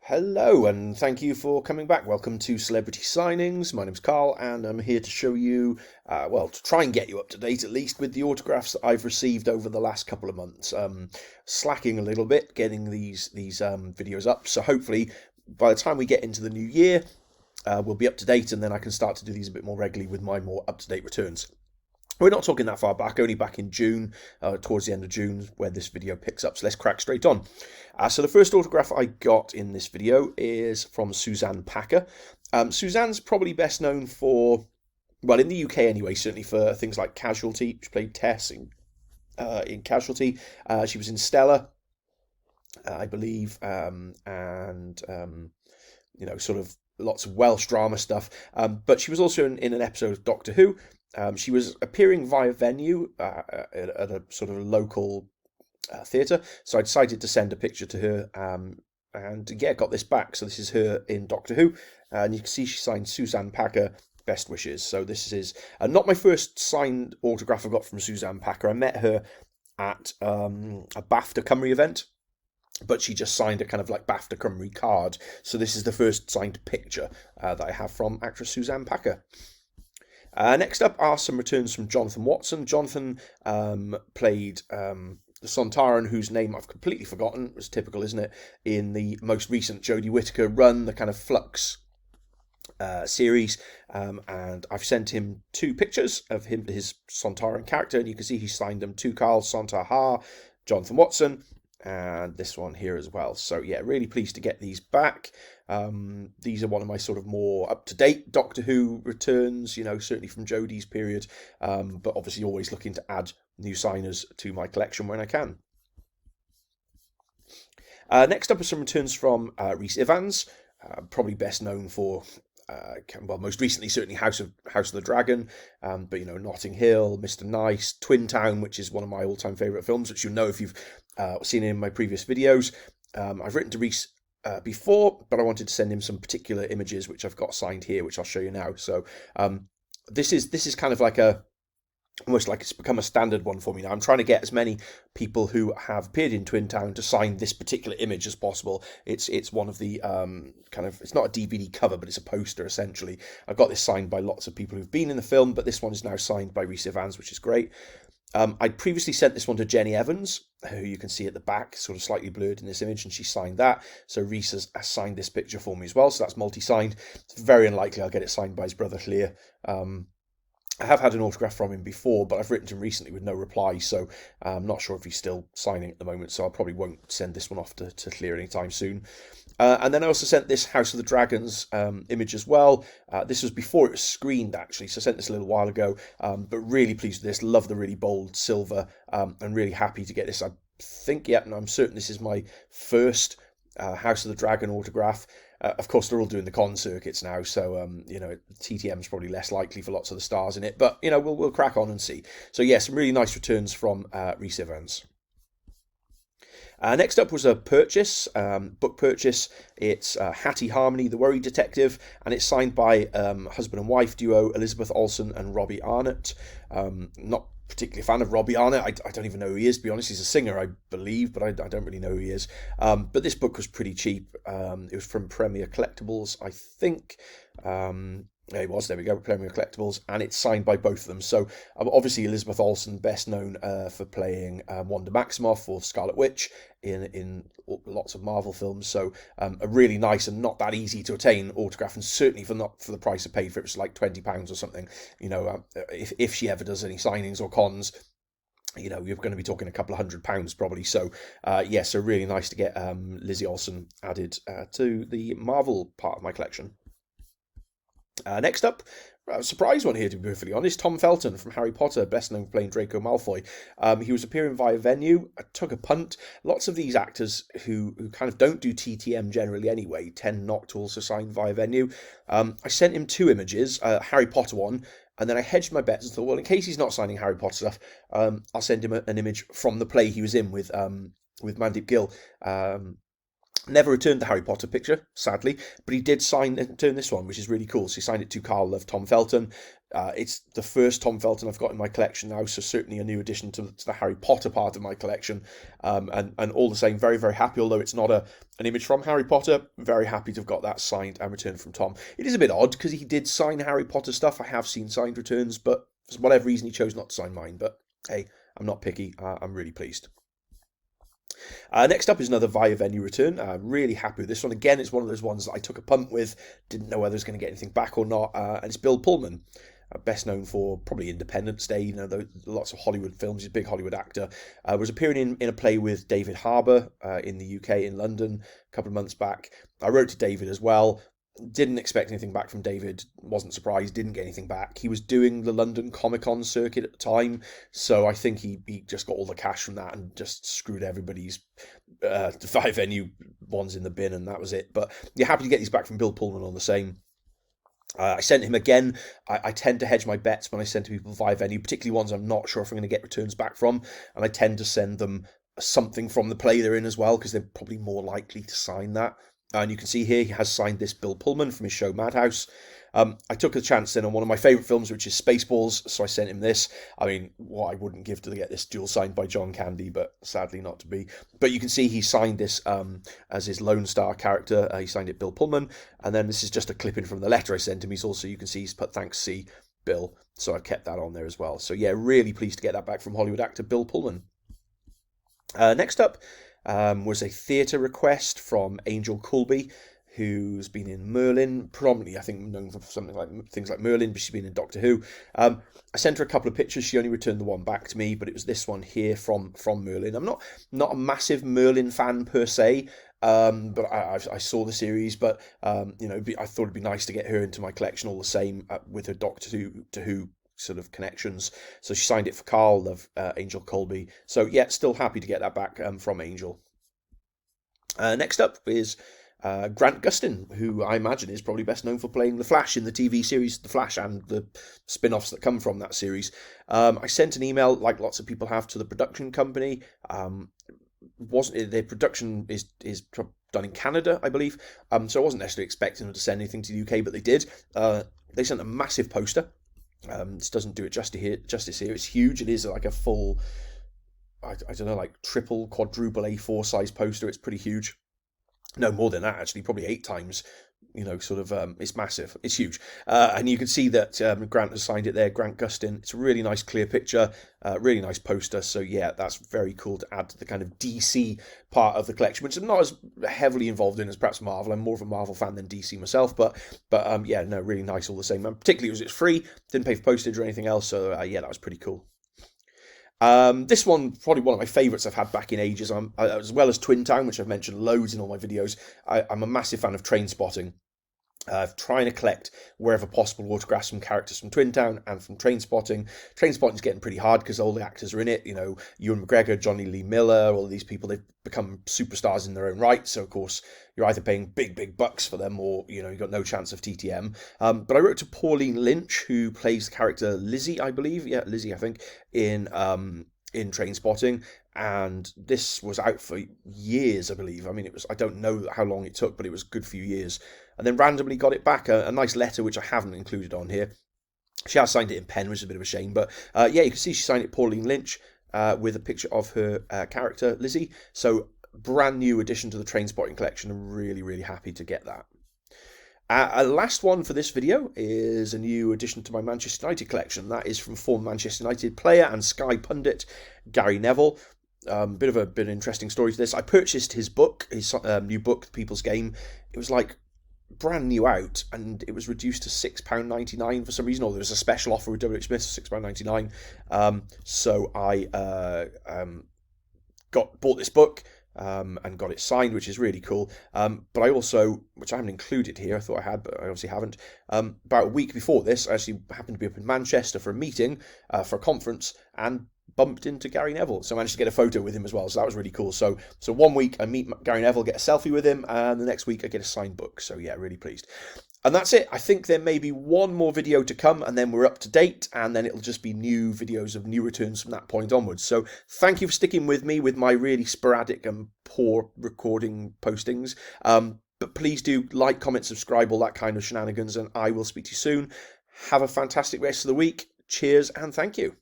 Hello, and thank you for coming back. Welcome to Celebrity Signings. My name's Carl, and I'm here to show you, to try and get you up to date at least with the autographs that I've received over the last couple of months. Slacking a little bit, getting these videos up. So hopefully, by the time we get into the new year, we'll be up to date, and then I can start to do these a bit more regularly with my more up to date returns. We're not talking that far back, only back in June, towards the end of June, where this video picks up. So let's crack straight on. So the first autograph I got in this video is from Suzanne Packer. Suzanne's probably best known for, well, in the UK anyway, certainly for things like Casualty. She played Tess in Casualty. She was in Stella, I believe, sort of lots of Welsh drama stuff. But she was also in an episode of Doctor Who. She was appearing via venue at a sort of local theatre, so I decided to send a picture to her, and yeah, got this back. So this is her in Doctor Who, and you can see she signed Suzanne Packer, best wishes. So this is not my first signed autograph I got from Suzanne Packer. I met her at a BAFTA Cymru event, but she just signed a kind of like BAFTA Cymru card. So this is the first signed picture that I have from actress Suzanne Packer. Next up are some returns from Jonathan Watson. Jonathan played the Sontaran, whose name I've completely forgotten. It's typical, isn't it? In the most recent Jodie Whittaker run, the kind of Flux series, and I've sent him two pictures of his Sontaran character, and you can see he signed them to Carl Sontar, Jonathan Watson, and this one here as well. So yeah, really pleased to get these back. These are one of my sort of more up-to-date Doctor Who returns, certainly from Jodie's period, but obviously always looking to add new signers to my collection when I can. Next up are some returns from Rhys Ifans, probably best known for, most recently certainly House of the Dragon, but Notting Hill, Mr. Nice, Twin Town, which is one of my all-time favourite films, which you'll know if you've seen it in my previous videos. I've written to Rhys before, but I wanted to send him some particular images, which I've got signed here, which I'll show you now. So this is kind of like almost like it's become a standard one for me now. I'm trying to get as many people who have appeared in Twin Town to sign this particular image as possible. It's one of the it's not a DVD cover, but it's a poster essentially. I've got this signed by lots of people who've been in the film, but this one is now signed by Rhys Ifans, which is great. I'd previously sent this one to Jenny Evans, who you can see at the back, sort of slightly blurred in this image, and she signed that. So Rhys has signed this picture for me as well, so that's multi-signed. It's very unlikely I'll get it signed by his brother Llŷr. I have had an autograph from him before, but I've written to him recently with no reply, so I'm not sure if he's still signing at the moment, so I probably won't send this one off to Llŷr anytime soon. And then I also sent this House of the Dragons image as well. This was before it was screened, actually, so I sent this a little while ago, but really pleased with this. Love the really bold silver, and really happy to get this. I think, and I'm certain this is my first House of the Dragon autograph. Of course, they're all doing the con circuits now, so TTM's probably less likely for lots of the stars in it, but we'll crack on and see. So yeah, some really nice returns from Rhys Ifans. Next up was a purchase, book purchase. It's Hattie Harmony, the Worry Detective, and it's signed by husband and wife duo Elizabeth Olsen and Robbie Arnott. Not particularly a fan of Robbie Arnott. I don't even know who he is, to be honest. He's a singer, I believe, but I don't really know who he is. But this book was pretty cheap. It was from Premier Collectibles, I think. There he was, there we go, Premier Collectibles, and it's signed by both of them. So obviously Elizabeth Olsen, best known for playing Wanda Maximoff or Scarlet Witch in lots of Marvel films. So a really nice and not that easy to attain autograph, and certainly not for the price I paid for it. It was like £20 or something. If she ever does any signings or cons, you're going to be talking a couple of £100 probably. So so really nice to get Lizzie Olsen added to the Marvel part of my collection. Next up, a surprise one here, to be perfectly honest. Tom Felton from Harry Potter, best known for playing Draco Malfoy. He was appearing via venue. I took a punt. Lots of these actors who kind of don't do TTM generally anyway tend not to also sign via venue. I sent him two images, Harry Potter one, and then I hedged my bets and thought, well, in case he's not signing Harry Potter stuff, I'll send him an image from the play he was in with Mandeep Gill. Never returned the Harry Potter picture, sadly, but he did return this one, which is really cool. So he signed it to Carl of Tom Felton. It's the first Tom Felton I've got in my collection now, so certainly a new addition to the Harry Potter part of my collection. And all the same, very, very happy, although it's not an image from Harry Potter, very happy to have got that signed and returned from Tom. It is a bit odd, because he did sign Harry Potter stuff. I have seen signed returns, but for whatever reason he chose not to sign mine. But hey, I'm not picky, I'm really pleased. Next up is another Via Venue return. I'm really happy with this one. Again, it's one of those ones that I took a punt with, didn't know whether I was going to get anything back or not, and it's Bill Pullman. Best known for probably Independence Day, lots of Hollywood films. He's a big Hollywood actor. Was appearing in a play with David Harbour in the UK, in London, a couple of months back. I wrote to David as well. Didn't expect anything back from David, wasn't surprised, didn't get anything back. He was doing the London Comic-Con circuit at the time, so I think he just got all the cash from that and just screwed everybody's Via Venue ones in the bin, and that was it. But you're happy to get these back from Bill Pullman on the same. I sent him again. I tend to hedge my bets when I send to people Via Venue, particularly ones I'm not sure if I'm going to get returns back from, and I tend to send them something from the play they're in as well, because they're probably more likely to sign that. And you can see here he has signed this Bill Pullman from his show Madhouse. I took a chance then on one of my favourite films, which is Spaceballs, so I sent him this. I mean, what I wouldn't give to get this dual signed by John Candy, but sadly not to be. But you can see he signed this as his Lone Star character. He signed it Bill Pullman, and then this is just a clipping from the letter I sent him. You can see he's put thanks C, Bill, so I've kept that on there as well. So yeah, really pleased to get that back from Hollywood actor Bill Pullman. Next up was a theatre request from Angel Coulby, who's been in Merlin, predominantly I think known for things like Merlin, but she's been in Doctor Who. I sent her a couple of pictures. She only returned the one back to me, but it was this one here from Merlin. I'm not a massive Merlin fan per se, but I saw the series, but I thought it'd be nice to get her into my collection all the same, with her Doctor Who sort of connections. So she signed it for Carl, love Angel Coulby. So yeah, still happy to get that back from Angel. Next up is Grant Gustin, who I imagine is probably best known for playing the Flash in the TV series The Flash and the spin-offs that come from that series. I sent an email, like lots of people have, to the production company. Their production is done in Canada, I believe. So I wasn't necessarily expecting them to send anything to the UK, but they did. They sent a massive poster. This doesn't do it justice here. It's huge. It is like a full, I don't know, like triple, quadruple A4 size poster. It's pretty huge. No, more than that, actually, probably 8 times, it's massive. It's huge. And you can see that Grant has signed it there, Grant Gustin. It's a really nice, clear picture, really nice poster. So, yeah, that's very cool to add to the kind of DC part of the collection, which I'm not as heavily involved in as perhaps Marvel. I'm more of a Marvel fan than DC myself, but yeah, no, really nice all the same. And particularly because it's free, didn't pay for postage or anything else. So, yeah, that was pretty cool. This one, probably one of my favourites I've had back in ages, as well as Twin Town, which I've mentioned loads in all my videos. I'm a massive fan of Trainspotting. Trying to collect wherever possible autographs from characters from Twin Town and from Trainspotting. Trainspotting's getting pretty hard because all the actors are in it. Ewan McGregor, Johnny Lee Miller, all of these people, they've become superstars in their own right. So, of course, you're either paying big bucks for them or, you've got no chance of TTM. But I wrote to Pauline Lynch, who plays the character Lizzie, I believe. Yeah, Lizzie, I think, in Trainspotting. And this was out for years, I believe. I mean, I don't know how long it took, but it was a good few years. And then randomly got it back, a nice letter, which I haven't included on here. She has signed it in pen, which is a bit of a shame. But yeah, you can see she signed it Pauline Lynch with a picture of her character, Lizzie. So brand new addition to the Trainspotting collection. I'm really, really happy to get that. Last one for this video is a new addition to my Manchester United collection. That is from former Manchester United player and Sky pundit Gary Neville. Bit of an interesting story to this. I purchased his book, his new book, The People's Game. It was like brand new out, and it was reduced to £6.99 for some reason, or there was a special offer with WH Smith, £6.99. So I bought this book and got it signed, which is really cool. But I also, which I haven't included here, I thought I had, but I obviously haven't. About a week before this, I actually happened to be up in Manchester for a meeting, for a conference, and bumped into Gary Neville, so I managed to get a photo with him as well, so that was really cool. So 1 week I meet Gary Neville, get a selfie with him, and the next week I get a signed book. So yeah, really pleased. And that's it. I think there may be one more video to come, and then we're up to date, and then it'll just be new videos of new returns from that point onwards. So thank you for sticking with me with my really sporadic and poor recording postings. But please do like, comment, subscribe, all that kind of shenanigans, and I will speak to you soon. Have a fantastic rest of the week. Cheers and thank you.